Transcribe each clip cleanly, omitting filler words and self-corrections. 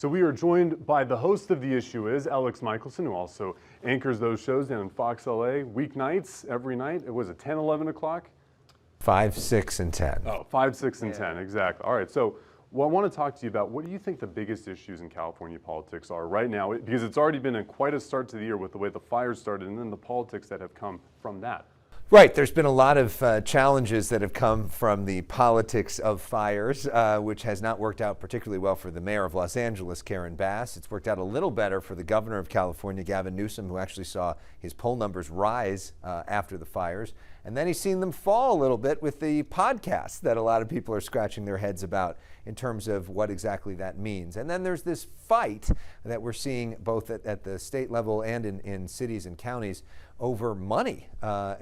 So we are joined by the host of The Issue Is, Elex Michaelson, who also anchors those shows down in Fox LA weeknights, every night. It was at 10, 11 o'clock? 5, 6, and 10. Oh, 5, 6, and 10, exactly. All right, so what I want to talk to you about, what do you think the biggest issues in California politics are right now? Because it's already been quite a start to the year with the way the fires started and then the politics that have come from that. Right, there's been a lot of challenges that have come from the politics of fires, which has not worked out particularly well for the mayor of Los Angeles, Karen Bass. It's worked out a little better for the governor of California, Gavin Newsom, who actually saw his poll numbers rise after the fires. And then he's seen them fall a little bit with the podcast that a lot of people are scratching their heads about in terms of what exactly that means. And then there's this fight that we're seeing both at the state level and in cities and counties over money.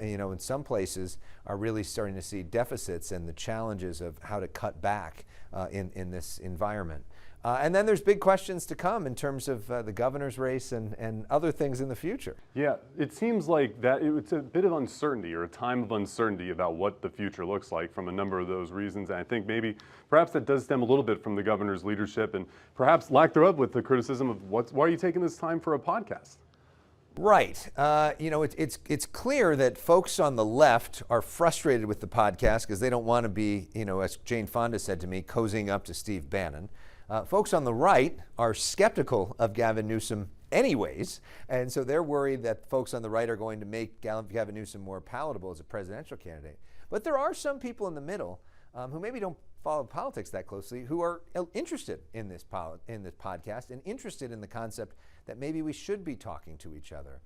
In some places are really starting to see deficits and the challenges of how to cut back in this environment. And then there's big questions to come in terms of the governor's race and other things in the future. Yeah, it seems like that it's a bit of uncertainty or a time of uncertainty about what the future looks like from a number of those reasons. And I think perhaps that does stem a little bit from the governor's leadership and perhaps lack thereof with the criticism of why are you taking this time for a podcast? Right. It's clear that folks on the left are frustrated with the podcast because they don't want to be, as Jane Fonda said to me, cozying up to Steve Bannon. Folks on the right are skeptical of Gavin Newsom anyways, and so they're worried that folks on the right are going to make Gavin Newsom more palatable as a presidential candidate. But there are some people in the middle who maybe don't follow politics that closely who are interested in this podcast and interested in the concept that maybe we should be talking to each other.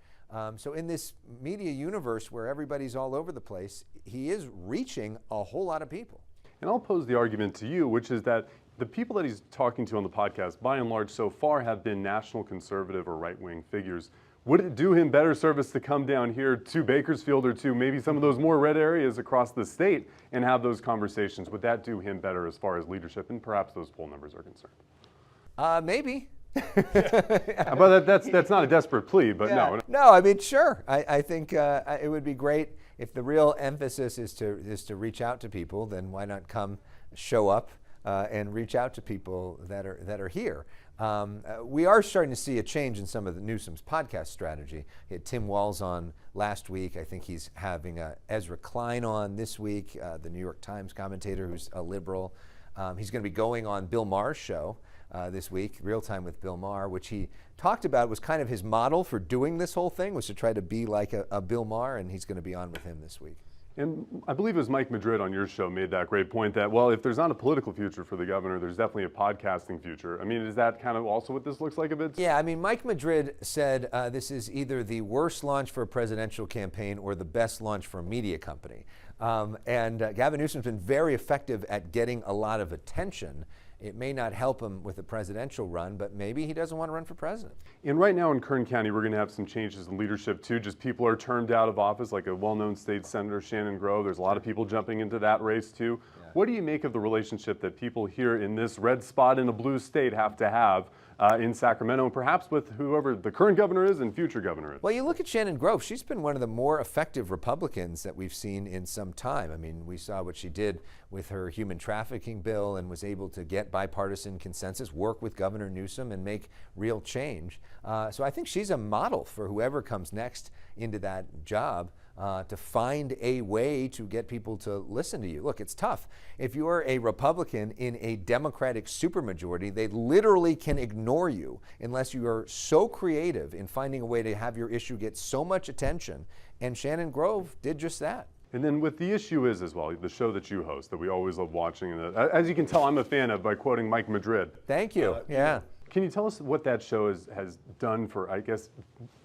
So in this media universe where everybody's all over the place, he is reaching a whole lot of people. And I'll pose the argument to you, which is that the people that he's talking to on the podcast, by and large, so far have been national conservative or right-wing figures. Would it do him better service to come down here to Bakersfield or to maybe some of those more red areas across the state and have those conversations? Would that do him better as far as leadership and perhaps those poll numbers are concerned? Maybe. But that's not a desperate plea, but yeah. No, I mean, sure. I think it would be great if the real emphasis is to reach out to people. Then why not come show up and reach out to people that are here? We are starting to see a change in some of the Newsom's podcast strategy. He had Tim Walz on last week. I think he's having Ezra Klein on this week, the New York Times commentator who's a liberal. He's going to be going on Bill Maher's show this week, Real Time with Bill Maher, which he talked about was kind of his model for doing this whole thing, was to try to be like a Bill Maher, and he's going to be on with him this week. And I believe it was Mike Madrid on your show made that great point that, well, if there's not a political future for the governor, there's definitely a podcasting future. I mean, is that kind of also what this looks like a bit? Yeah, I mean, Mike Madrid said this is either the worst launch for a presidential campaign or the best launch for a media company. And Gavin Newsom's been very effective at getting a lot of attention. It may not help him with a presidential run, but maybe he doesn't want to run for president. And right now in Kern County, we're going to have some changes in leadership too. Just people are termed out of office, like a well-known state senator, Shannon Grove. There's a lot of people jumping into that race too. Yeah. What do you make of the relationship that people here in this red spot in a blue state have to have in Sacramento, and perhaps with whoever the current governor is and future governor is? Well, you look at Shannon Grove. She's been one of the more effective Republicans that we've seen in some time. I mean, we saw what she did with her human trafficking bill and was able to get bipartisan consensus, work with Governor Newsom, and make real change. So I think she's a model for whoever comes next into that job. To find a way to get people to listen to you. Look, it's tough. If you're a Republican in a Democratic supermajority, they literally can ignore you unless you are so creative in finding a way to have your issue get so much attention. And Shannon Grove did just that. And then with The Issue Is as well, the show that you host that we always love watching. And as you can tell, I'm a fan of by quoting Mike Madrid. Thank you. Yeah. Can you tell us what that show has done for, I guess,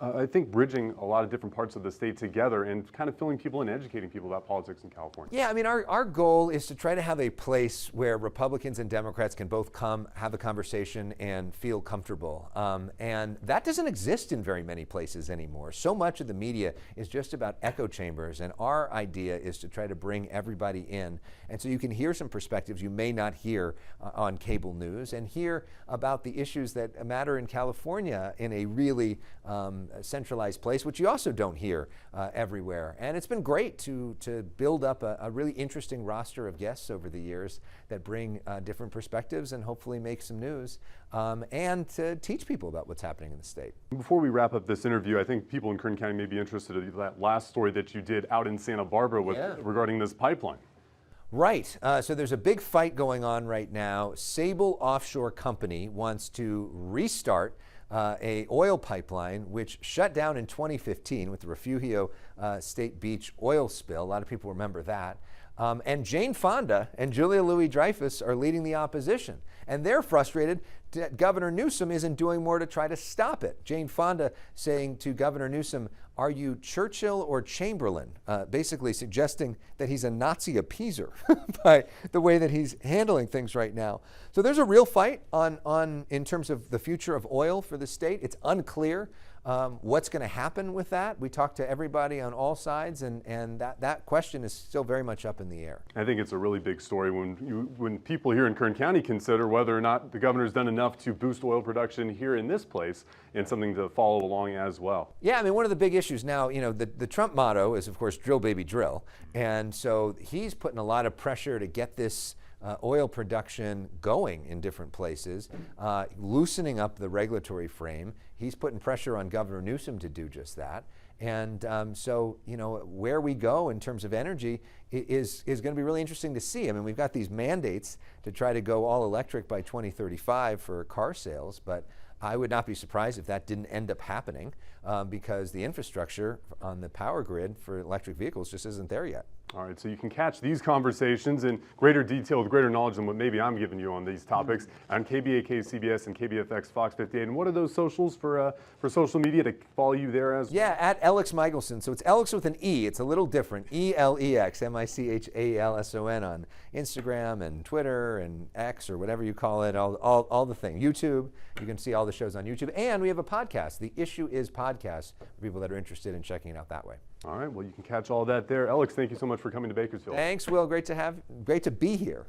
I think bridging a lot of different parts of the state together and kind of filling people and educating people about politics in California? Yeah, I mean, our goal is to try to have a place where Republicans and Democrats can both come, have a conversation, and feel comfortable. And that doesn't exist in very many places anymore. So much of the media is just about echo chambers, and our idea is to try to bring everybody in. And so you can hear some perspectives you may not hear on cable news and hear about the issue issues that matter in California in a really centralized place, which you also don't hear everywhere. And it's been great to build up a really interesting roster of guests over the years that bring different perspectives and hopefully make some news and to teach people about what's happening in the state. Before we wrap up this interview, I think people in Kern County may be interested in that last story that you did out in Santa Barbara regarding this pipeline. Right. So there's a big fight going on right now. Sable Offshore Company wants to restart a oil pipeline which shut down in 2015 with the Refugio State Beach oil spill. A lot of people remember that. And Jane Fonda and Julia Louis-Dreyfus are leading the opposition. And they're frustrated that Governor Newsom isn't doing more to try to stop it. Jane Fonda saying to Governor Newsom, "Are you Churchill or Chamberlain?" Basically suggesting that he's a Nazi appeaser by the way that he's handling things right now. So there's a real fight in terms of the future of oil for the state. It's unclear what's going to happen with that. We talked to everybody on all sides, and that question is still very much up in the air. I think it's a really big story when people here in Kern County consider whether or not the governor's done enough to boost oil production here in this place, and something to follow along as well. Yeah, I mean, one of the big issues now, the Trump motto is, of course, drill, baby, drill. And so he's putting a lot of pressure to get this oil production going in different places, loosening up the regulatory frame. He's putting pressure on Governor Newsom to do just that. And so, where we go in terms of energy is going to be really interesting to see. I mean, we've got these mandates to try to go all electric by 2035 for car sales, but I would not be surprised if that didn't end up happening because the infrastructure on the power grid for electric vehicles just isn't there yet. All right, so you can catch these conversations in greater detail with greater knowledge than what maybe I'm giving you on these topics on KBAK, CBS, and KBFX Fox 58. And what are those socials for social media to follow you there as well? Yeah, at Elex Michaelson. So it's Elex with an E. It's a little different. ELEX, MICHAELSON on Instagram and Twitter and X or whatever you call it, all the thing. YouTube, you can see all the shows on YouTube. And we have a podcast, the Issue Is podcast, for people that are interested in checking it out that way. All right, well, you can catch all that there. Elex, thank you so much for coming to Bakersfield. Thanks, Will. Great to be here.